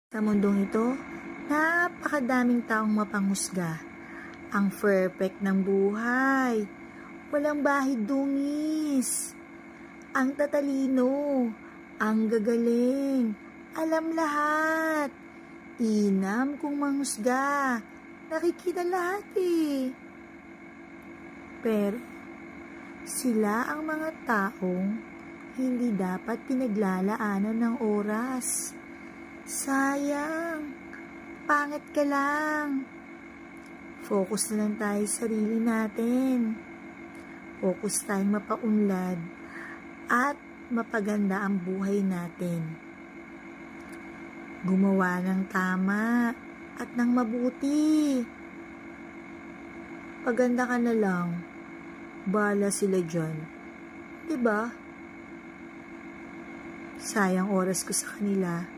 Sa mundong ito, napakadaming taong mapanghusga. Ang perfect ng buhay. Walang bahid dungis. Ang tatalino. Ang gagaling. Alam lahat. Inam kung manghusga. Nakikita lahat eh. Pero, sila ang mga taong hindi dapat pinaglalaanan ng oras. Sayang, pangit ka lang. Focus na lang tayo sa sarili natin. Focus tayong mapaunlad at mapaganda ang buhay natin. Gumawa ng tama at ng mabuti. Paganda ka na lang. Bahala sila dyan. Diba? Sayang oras ko sa kanila.